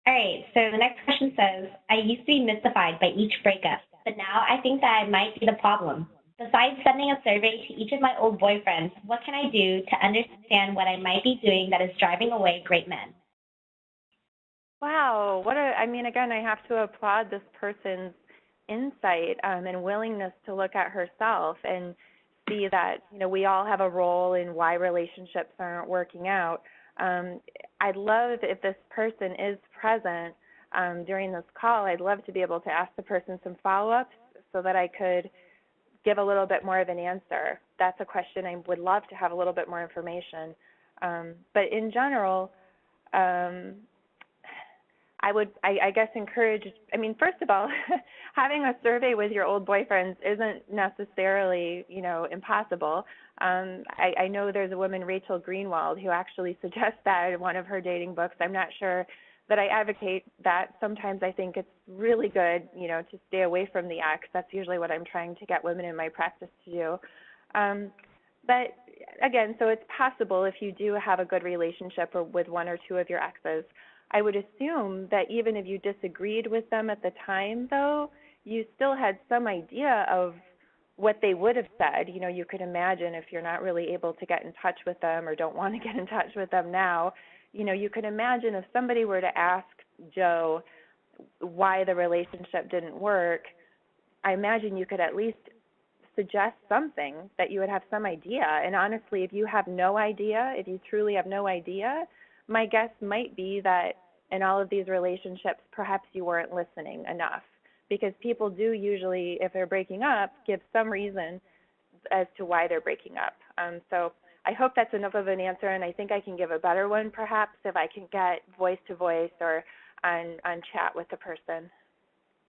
All right, so the next question says, I used to be mystified by each breakup, but now I think that I might be the problem. Besides sending a survey to each of my old boyfriends, what can I do to understand what I might be doing that is driving away great men? Wow, I mean, again, I have to applaud this person's insight and willingness to look at herself and see that, we all have a role in why relationships aren't working out. Um, I'd love if this person is present during this call, I'd love to be able to ask the person some follow-ups so that I could give a little bit more of an answer. That's a question I would love to have a little bit more information. But in general, um, I guess, encourage, I mean, first of all, having a survey with your old boyfriends isn't necessarily, impossible. I know there's a woman, Rachel Greenwald, who actually suggests that in one of her dating books. I'm not sure that I advocate that. Sometimes I think it's really good, to stay away from the ex. That's usually what I'm trying to get women in my practice to do. But again, so it's possible if you do have a good relationship with one or two of your exes. I would assume that even if you disagreed with them at the time, though, you still had some idea of what they would have said. You could imagine if you're not really able to get in touch with them or don't want to get in touch with them now, you could imagine if somebody were to ask Joe why the relationship didn't work, I imagine you could at least suggest something that you would have some idea. And honestly, if you have no idea, if you truly have no idea, my guess might be that in all of these relationships, perhaps you weren't listening enough, because people do usually, if they're breaking up, give some reason as to why they're breaking up. So I hope that's enough of an answer, and I think I can give a better one perhaps if I can get voice to voice or on chat with the person.